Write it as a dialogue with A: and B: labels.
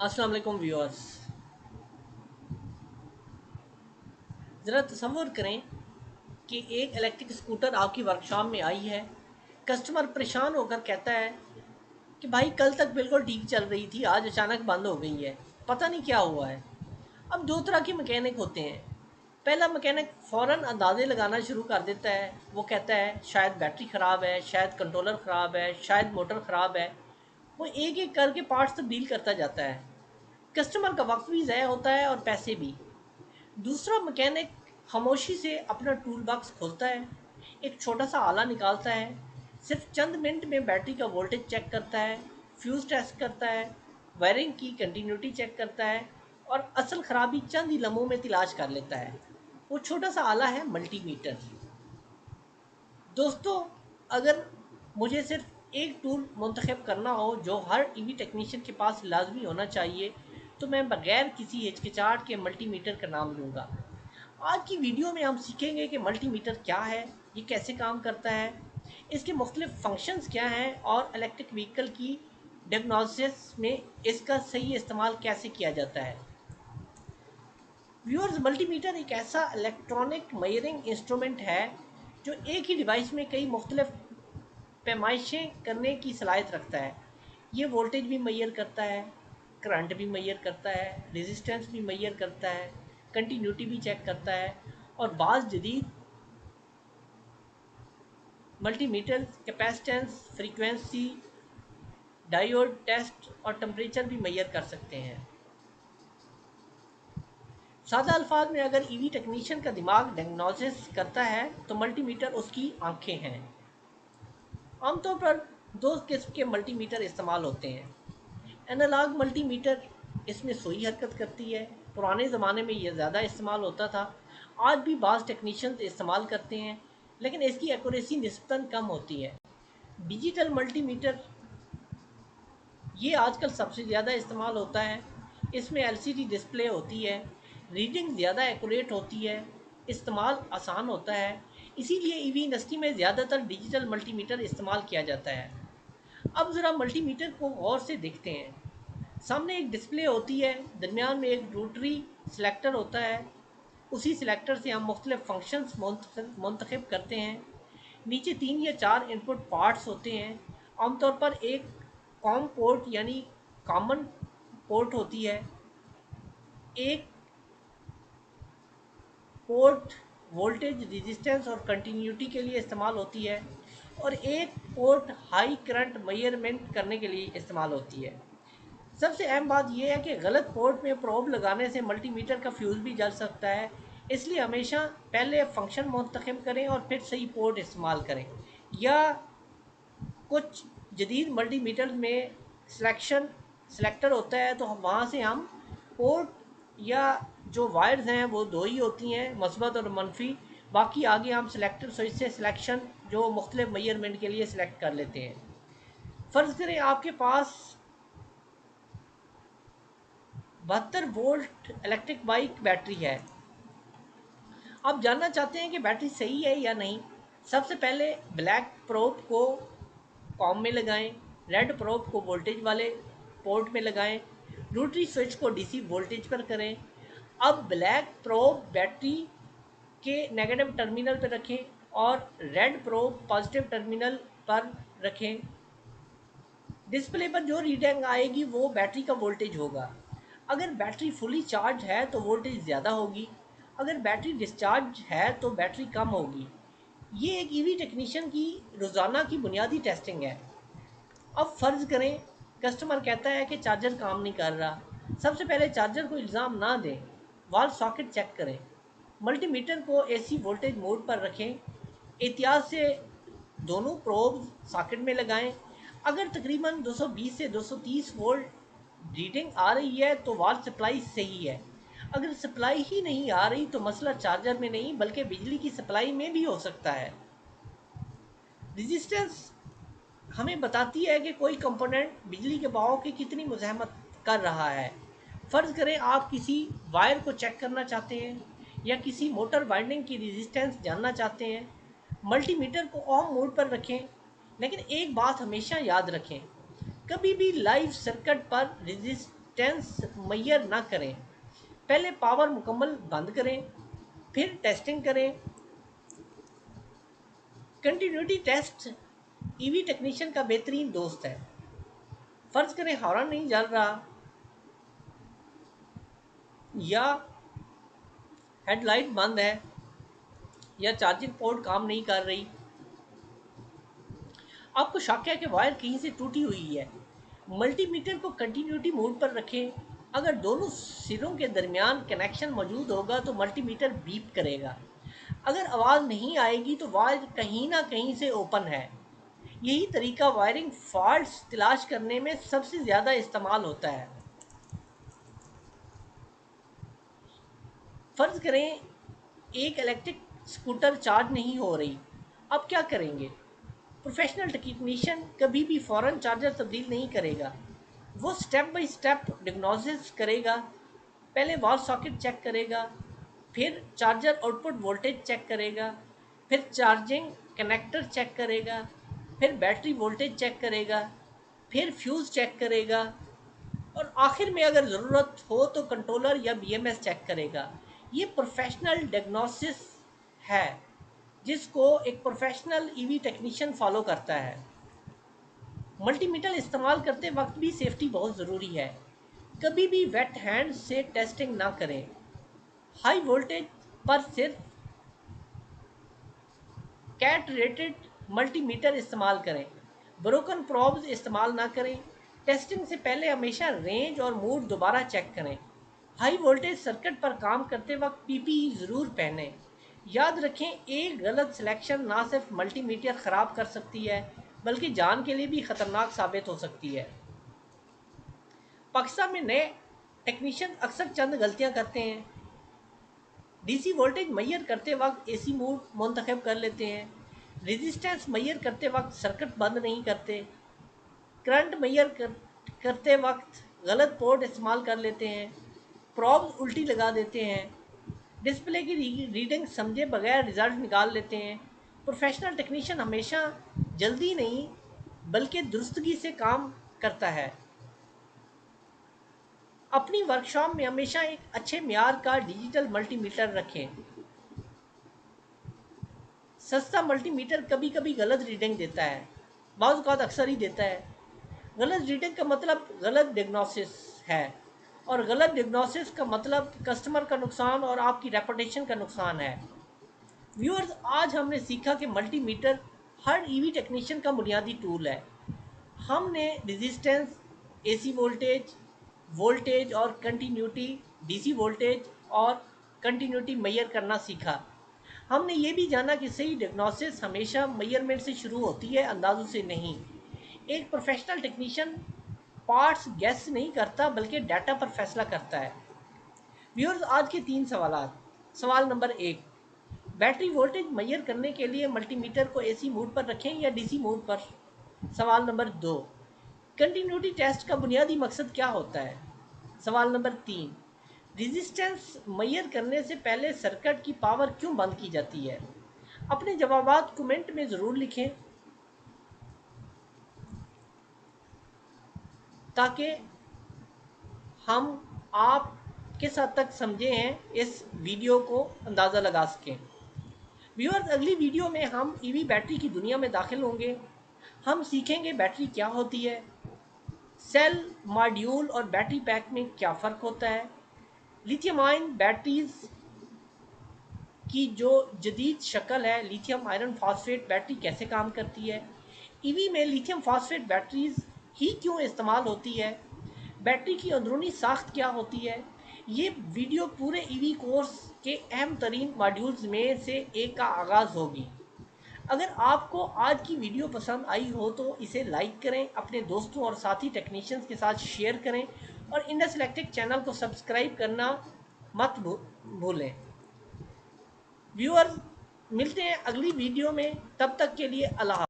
A: अस्सलाम वालेकुम व्यूअर्स। ज़रा तसव्वुर करें कि एक इलेक्ट्रिक स्कूटर आपकी वर्कशॉप में आई है। कस्टमर परेशान होकर कहता है कि भाई कल तक बिल्कुल ठीक चल रही थी, आज अचानक बंद हो गई है, पता नहीं क्या हुआ है। अब दो तरह के मैकेनिक होते हैं। पहला मैकेनिक फ़ौरन अंदाज़े लगाना शुरू कर देता है। वो कहता है शायद बैटरी ख़राब है, शायद कंट्रोलर ख़राब है, शायद मोटर ख़राब है। वो एक एक करके पार्ट्स तब्दील करता जाता है। कस्टमर का वक्त भी ज़ाया होता है और पैसे भी। दूसरा मैकेनिक खामोशी से अपना टूल बॉक्स खोलता है, एक छोटा सा आला निकालता है, सिर्फ चंद मिनट में बैटरी का वोल्टेज चेक करता है, फ्यूज़ टेस्ट करता है, वायरिंग की कंटिन्यूटी चेक करता है और असल खराबी चंद ही लम्हों में तलाश कर लेता है। वो छोटा सा आला है मल्टीमीटर। दोस्तों, अगर मुझे सिर्फ एक टूल मुंतखब करना हो जो हर ईवी टेक्नीशियन के पास लाजमी होना चाहिए, तो मैं बगैर किसी हिचकिचाहट के मल्टीमीटर का नाम लूँगा। आज की वीडियो में हम सीखेंगे कि मल्टीमीटर क्या है, ये कैसे काम करता है, इसके मुख्तलिफ फंक्शंस क्या हैं और इलेक्ट्रिक व्हीकल की डिagnosis में इसका सही इस्तेमाल कैसे किया जाता है। व्यूअर्स, मल्टीमीटर एक ऐसा इलेक्ट्रॉनिक मेजरिंग इंस्ट्रूमेंट है जो एक ही डिवाइस में कई मुख्तलिफ पैमाइशें करने की सलाहियत रखता है। ये वोल्टेज भी मैयर करता है, करंट भी मैयर करता है, रेजिस्टेंस भी मैयर करता है, कंटिन्यूटी भी चेक करता है और बाज़ जदीद multimeter capacitance, frequency, diode test और टेम्परेचर भी मैयर कर सकते हैं। सादा अल्फाज में अगर ईवी टेक्नीशियन का दिमाग डायग्नोसिस करता है तो मल्टीमीटर उसकी आंखें हैं। आमतौर पर दो किस्म के मल्टीमीटर इस्तेमाल होते हैं। एनालॉग मल्टीमीटर, इसमें सुई हरकत करती है। पुराने ज़माने में ये ज़्यादा इस्तेमाल होता था। आज भी बाज़ टेक्नीशियंस इस्तेमाल करते हैं, लेकिन इसकी एक्यूरेसी निस्बतन कम होती है। डिजिटल मल्टीमीटर, ये आजकल सबसे ज़्यादा इस्तेमाल होता है। इसमें एलसीडी डिस्प्ले होती है, रीडिंग ज़्यादा एक्यूरेट होती है, इस्तेमाल आसान होता है। इसीलिए ईवी इंडस्ट्री में ज़्यादातर डिजिटल मल्टीमीटर इस्तेमाल किया जाता है। अब ज़रा मल्टीमीटर को गौर से देखते हैं। सामने एक डिस्प्ले होती है, दरमियान में एक रोटरी सेलेक्टर होता है। उसी सेलेक्टर से हम मुख्तलिफ फंक्शंस मुंतखब करते हैं। नीचे 3 या 4 इनपुट पार्ट्स होते हैं। आमतौर पर एक कॉम पोर्ट यानी कॉमन पोर्ट होती है, एक पोर्ट वोल्टेज, रेजिस्टेंस और कंटिन्यूटी के लिए इस्तेमाल होती है और एक पोर्ट हाई करंट मेजरमेंट करने के लिए इस्तेमाल होती है। सबसे अहम बात यह है कि गलत पोर्ट में प्रोब लगाने से मल्टीमीटर का फ्यूज़ भी जल सकता है। इसलिए हमेशा पहले फंक्शन मुंतखब करें और फिर सही पोर्ट इस्तेमाल करें। या कुछ जदीद मल्टीमीटर में सिलेक्शन सेलेक्टर होता है, तो वहाँ से हम पोर्ट या जो वायर्स हैं वो दो ही होती हैं, मस्बत और मनफी। बाकी आगे हम सिलेक्टर स्विच से सिलेक्शन जो मुख्तलिफ मेजरमेंट के लिए सिलेक्ट कर लेते हैं। फ़र्ज़ करें आपके पास 72 वोल्ट इलेक्ट्रिक बाइक बैटरी है। आप जानना चाहते हैं कि बैटरी सही है या नहीं। सबसे पहले ब्लैक प्रोब को कॉम में लगाएं, रेड प्रोब को वोल्टेज वाले पोर्ट में लगाएं, रोटरी स्विच को डीसी वोल्टेज पर करें। अब ब्लैक प्रोब बैटरी के नेगेटिव टर्मिनल पर रखें और रेड प्रोब पॉजिटिव टर्मिनल पर रखें। डिस्प्ले पर जो रीडिंग आएगी वो बैटरी का वोल्टेज होगा। अगर बैटरी फुली चार्ज है तो वोल्टेज ज़्यादा होगी, अगर बैटरी डिस्चार्ज है तो बैटरी कम होगी। ये एक ईवी टेक्नीशियन की रोज़ाना की बुनियादी टेस्टिंग है। अब फ़र्ज़ करें कस्टमर कहता है कि चार्जर काम नहीं कर रहा। सबसे पहले चार्जर को इल्ज़ाम ना दें, वाल सॉकेट चेक करें, मल्टीमीटर को एसी वोल्टेज मोड पर रखें, एहतियात से दोनों प्रोब्स सॉकेट में लगाएं। अगर तकरीबन 220 से 230 वोल्ट रीडिंग आ रही है तो वाल सप्लाई सही है। अगर सप्लाई ही नहीं आ रही तो मसला चार्जर में नहीं बल्कि बिजली की सप्लाई में भी हो सकता है। रेजिस्टेंस हमें बताती है कि कोई कंपोनेंट बिजली के बहाव की कितनी मुज़ाहमत कर रहा है। फ़र्ज़ करें आप किसी वायर को चेक करना चाहते हैं या किसी मोटर वाइंडिंग की रेजिस्टेंस जानना चाहते हैं। मल्टीमीटर को ऑन मोड पर रखें, लेकिन एक बात हमेशा याद रखें, कभी भी लाइव सर्किट पर रेजिस्टेंस रेजिस्टेंस मैयर ना करें। पहले पावर मुकम्मल बंद करें, फिर टेस्टिंग करें। कंटिन्यूटी टेस्ट ईवी टेक्नीशियन का बेहतरीन दोस्त है। फर्ज करें हॉर्न नहीं जल रहा या हेडलाइट बंद है या चार्जिंग पोर्ट काम नहीं कर रही, आपको शक है कि वायर कहीं से टूटी हुई है। मल्टीमीटर को कंटिन्यूटी मोड पर रखें। अगर दोनों सिरों के दरमियान कनेक्शन मौजूद होगा तो मल्टीमीटर बीप करेगा। अगर आवाज़ नहीं आएगी तो वायर कहीं ना कहीं से ओपन है। यही तरीका वायरिंग फॉल्ट्स तलाश करने में सबसे ज़्यादा इस्तेमाल होता है। फ़र्ज़ करें एक इलेक्ट्रिक स्कूटर चार्ज नहीं हो रही, अब क्या करेंगे? प्रोफेशनल टेक्नीशियन कभी भी फ़ौरन चार्जर तब्दील नहीं करेगा। वो स्टेप बाय स्टेप डिग्नोसिस करेगा। पहले वॉल सॉकेट चेक करेगा, फिर चार्जर आउटपुट वोल्टेज चेक करेगा, फिर चार्जिंग कनेक्टर चेक करेगा, फिर बैटरी वोल्टेज चेक करेगा, फिर फ्यूज़ चेक करेगा और आखिर में अगर ज़रूरत हो तो कंट्रोलर या बीएमएस चेक करेगा। ये प्रोफेशनल डिग्नोसिस है जिसको एक प्रोफेशनल ईवी टेक्नीशियन फॉलो करता है। मल्टीमीटर इस्तेमाल करते वक्त भी सेफ्टी बहुत ज़रूरी है। कभी भी वेट हैंड से टेस्टिंग ना करें। हाई वोल्टेज पर सिर्फ कैट रेटेड मल्टीमीटर इस्तेमाल करें। ब्रोकन प्रॉब्स इस्तेमाल ना करें। टेस्टिंग से पहले हमेशा रेंज और मूड दोबारा चेक करें। हाई वोल्टेज सर्किट पर काम करते वक्त पीपीई ज़रूर पहनें। याद रखें, एक गलत सिलेक्शन ना सिर्फ मल्टीमीटर ख़राब कर सकती है बल्कि जान के लिए भी ख़तरनाक साबित हो सकती है। पाकिस्तान में नए टेक्नीशियन अक्सर चंद गलतियां करते हैं। डीसी वोल्टेज मैयर करते वक्त एसी मोड मुंतखब कर लेते हैं। रेजिस्टेंस मैयर करते वक्त सर्किट बंद नहीं करते। करंट मैयर करते वक्त गलत पोर्ट इस्तेमाल कर लेते हैं। प्रॉब्स उल्टी लगा देते हैं। डिस्प्ले की रीडिंग समझे बगैर रिजल्ट निकाल लेते हैं। प्रोफेशनल टेक्नीशियन हमेशा जल्दी नहीं बल्कि दुरुस्तगी से काम करता है। अपनी वर्कशॉप में हमेशा एक अच्छे म्यार का डिजिटल मल्टीमीटर रखें। सस्ता मल्टीमीटर कभी कभी गलत रीडिंग देता है, बाज़ औक़ात अक्सर ही देता है। गलत रीडिंग का मतलब गलत डिग्नोसिस है और गलत डिग्नोसिस का मतलब कस्टमर का नुकसान और आपकी रेपुटेशन का नुकसान है। व्यूअर्स, आज हमने सीखा कि मल्टीमीटर हर ईवी टेक्नीशियन का बुनियादी टूल है। हमने रेजिस्टेंस, एसी वोल्टेज, वोल्टेज और कंटिन्यूटी, डीसी वोल्टेज और कंटिन्यूटी मैयर करना सीखा। हमने ये भी जाना कि सही डिग्नोसिस हमेशा मेजरमेंट से शुरू होती है, अंदाजों से नहीं। एक प्रोफेशनल टेक्नीशियन पार्ट्स गैस नहीं करता बल्कि डाटा पर फैसला करता है। व्यूअर्स, आज के 3 सवाल। सवाल नंबर 1, बैटरी वोल्टेज मैयर करने के लिए मल्टीमीटर को एसी मोड पर रखें या डीसी मोड पर? सवाल नंबर 2, कंटिन्यूटी टेस्ट का बुनियादी मकसद क्या होता है? सवाल नंबर 3, रेजिस्टेंस मैयर करने से पहले सर्किट की पावर क्यों बंद की जाती है? अपने जवाबात कमेंट में ज़रूर लिखें ताकि हम आप किस हद तक समझे हैं इस वीडियो को अंदाज़ा लगा सकें। व्यूअर्स, अगली वीडियो में हम ईवी बैटरी की दुनिया में दाखिल होंगे। हम सीखेंगे बैटरी क्या होती है, सेल, मॉड्यूल और बैटरी पैक में क्या फ़र्क होता है, लिथियम आयन बैटरीज की जो जदीद शक्ल है, लिथियम आयरन फॉस्फेट बैटरी कैसे काम करती है, ईवी में लिथियम फॉस्फेट बैटरीज ही क्यों इस्तेमाल होती है, बैटरी की अंदरूनी साख्त क्या होती है। ये वीडियो पूरे ईवी कोर्स के अहम तरीन मॉड्यूल्स में से एक का आगाज़ होगी। अगर आपको आज की वीडियो पसंद आई हो तो इसे लाइक करें, अपने दोस्तों और साथी टेक्नीशियंस के साथ शेयर करें और इंडस इलेक्ट्रिक चैनल को सब्सक्राइब करना मत भूलें। व्यूअर्स, मिलते हैं अगली वीडियो में, तब तक के लिए अल्लाह।